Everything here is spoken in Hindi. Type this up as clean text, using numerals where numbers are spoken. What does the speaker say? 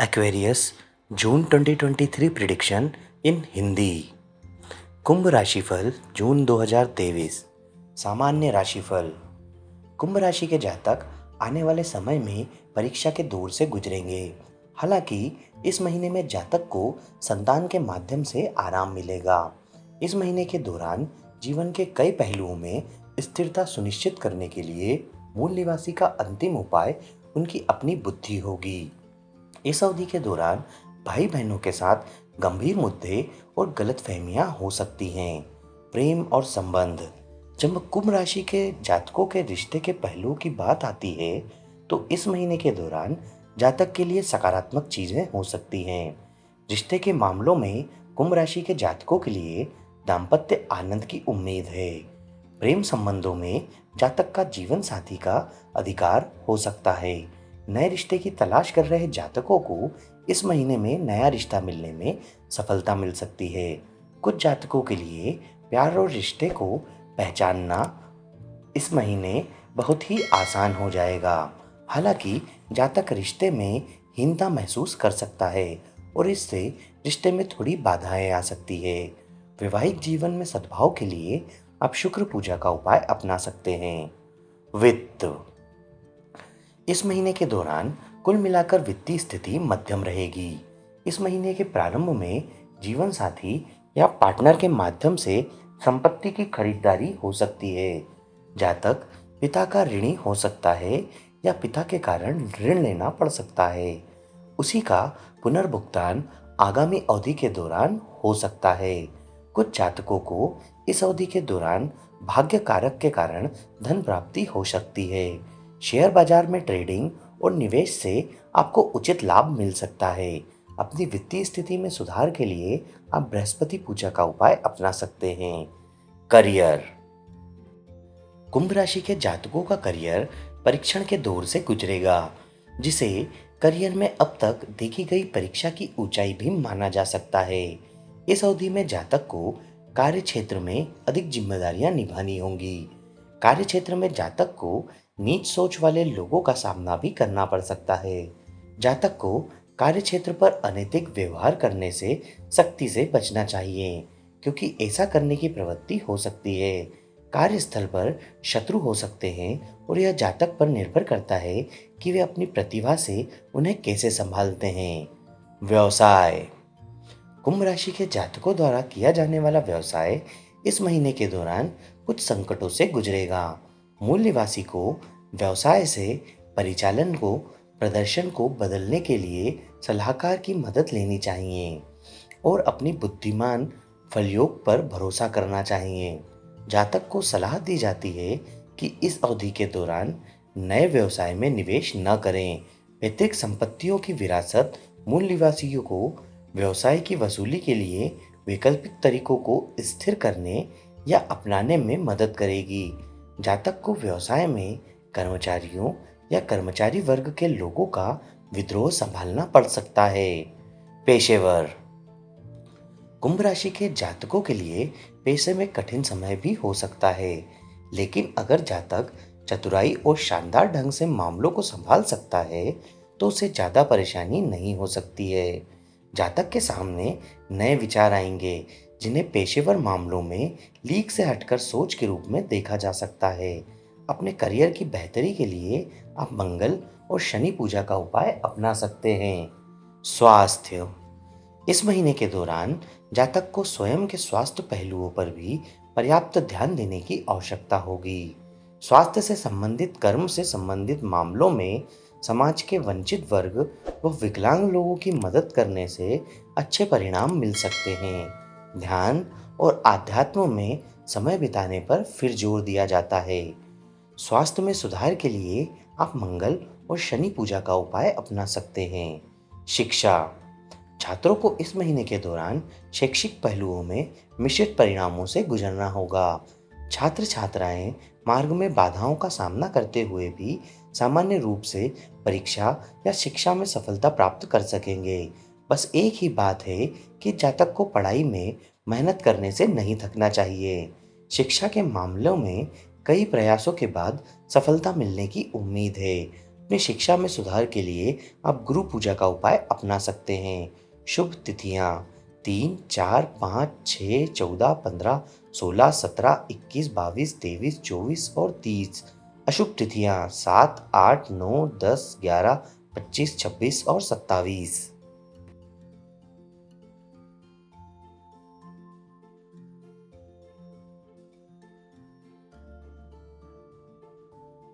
एक्वेरियस जून 2023 प्रिडिक्शन इन हिंदी। कुंभ राशिफल जून 2023। सामान्य राशिफल। कुंभ राशि के जातक आने वाले समय में परीक्षा के दौर से गुजरेंगे। हालांकि इस महीने में जातक को संतान के माध्यम से आराम मिलेगा। इस महीने के दौरान जीवन के कई पहलुओं में स्थिरता सुनिश्चित करने के लिए मूल निवासी का अंतिम उपाय उनकी अपनी बुद्धि होगी। इस अवधि के दौरान भाई बहनों के साथ गंभीर मुद्दे और गलतफहमियां हो सकती हैं। प्रेम और संबंध। जब कुंभ राशि के जातकों के रिश्ते के पहलुओं की बात आती है तो इस महीने के दौरान जातक के लिए सकारात्मक चीजें हो सकती हैं। रिश्ते के मामलों में कुंभ राशि के जातकों के लिए दाम्पत्य आनंद की उम्मीद है। प्रेम संबंधों में जातक का जीवन साथी का अधिकार हो सकता है। नए रिश्ते की तलाश कर रहे जातकों को इस महीने में नया रिश्ता मिलने में सफलता मिल सकती है। कुछ जातकों के लिए प्यार और रिश्ते को पहचानना इस महीने बहुत ही आसान हो जाएगा। हालांकि जातक रिश्ते में हीनता महसूस कर सकता है और इससे रिश्ते में थोड़ी बाधाएं आ सकती है। वैवाहिक जीवन में सद्भाव के लिए आप शुक्र पूजा का उपाय अपना सकते हैं। वित्त। इस महीने के दौरान कुल मिलाकर वित्तीय स्थिति मध्यम रहेगी। इस महीने के प्रारंभ में जीवन साथी या पार्टनर के माध्यम से संपत्ति की खरीदारी हो सकती है। जातक पिता का ऋणी हो सकता है या पिता के कारण ऋण लेना पड़ सकता है। उसी का पुनर्भुगतान आगामी अवधि के दौरान हो सकता है। कुछ जातकों को इस अवधि के दौरान भाग्य कारक के कारण धन प्राप्ति हो सकती है। शेयर बाजार में ट्रेडिंग और निवेश से आपको उचित लाभ मिल सकता है। अपनी वित्तीय स्थिति में सुधार के लिए आप बृहस्पति पूजा का उपाय अपना सकते हैं। करियर। कुंभ राशि के जातकों का करियर परीक्षण के दौर से गुजरेगा, जिसे करियर में अब तक देखी गई परीक्षा की ऊंचाई भी माना जा सकता है। इस अवधि में जातक को कार्य क्षेत्र में अधिक जिम्मेदारियां निभानी होंगी। कार्य क्षेत्र में जातक को नीच सोच वाले लोगों का सामना भी करना पड़ सकता है। जातक को कार्य क्षेत्र पर अनैतिक व्यवहार करने से सख्ती से बचना चाहिए, क्योंकि ऐसा करने की प्रवृत्ति हो सकती है। कार्यस्थल पर शत्रु हो सकते हैं और यह जातक पर निर्भर करता है कि वे अपनी प्रतिभा से उन्हें कैसे संभालते हैं। व्यवसाय। कुंभ राशि के जातकों द्वारा किया जाने वाला व्यवसाय इस महीने के दौरान कुछ संकटों से गुजरेगा। मूल निवासी को व्यवसाय से परिचालन को प्रदर्शन को बदलने के लिए सलाहकार की मदद लेनी चाहिए और अपनी बुद्धिमान फलयोग पर भरोसा करना चाहिए। जातक को सलाह दी जाती है कि इस अवधि के दौरान नए व्यवसाय में निवेश न करें। पैतृक संपत्तियों की विरासत मूल निवासियों को व्यवसाय की वसूली के लिए वैकल्पिक तरीकों को स्थिर करने या अपनाने में मदद करेगी। जातक को व्यवसाय में कर्मचारियों या कर्मचारी वर्ग के लोगों का विद्रोह संभालना पड़ सकता है। पेशेवर। कुंभ राशि के जातकों के लिए पेशे में कठिन समय भी हो सकता है, लेकिन अगर जातक चतुराई और शानदार ढंग से मामलों को संभाल सकता है तो उसे ज्यादा परेशानी नहीं हो सकती है। जातक के सामने नए विचार आएंगे जिन्हें पेशेवर मामलों में लीक से हटकर सोच के रूप में देखा जा सकता है। अपने करियर की बेहतरी के लिए आप मंगल और शनि पूजा का उपाय अपना सकते हैं। स्वास्थ्य। इस महीने के दौरान जातक को स्वयं के स्वास्थ्य पहलुओं पर भी पर्याप्त ध्यान देने की आवश्यकता होगी। स्वास्थ्य से संबंधित कर्म से संबंधित मामलों में समाज के वंचित वर्ग व विकलांग लोगों की मदद करने से अच्छे परिणाम मिल सकते हैं। ध्यान और आध्यात्म में समय बिताने पर फिर जोर दिया जाता है। स्वास्थ्य में सुधार के लिए आप मंगल और शनि पूजा का उपाय अपना सकते हैं। शिक्षा। छात्रों को इस महीने के दौरान शैक्षिक पहलुओं में मिश्रित परिणामों से गुजरना होगा। छात्र छात्राएं मार्ग में बाधाओं का सामना करते हुए भी सामान्य रूप से परीक्षा या शिक्षा में सफलता प्राप्त कर सकेंगे। बस एक ही बात है कि जातक को पढ़ाई में मेहनत करने से नहीं थकना चाहिए। शिक्षा के मामलों में कई प्रयासों के बाद सफलता मिलने की उम्मीद है। अपनी शिक्षा में सुधार के लिए आप गुरु पूजा का उपाय अपना सकते हैं। शुभ तिथियाँ 3, 4, 5, 6, 14, 15, 16, 17, 21, 22, 23, 24 और 30। अशुभ तिथियाँ 7, 8, 9, 10, 11, 25, 26 और 27।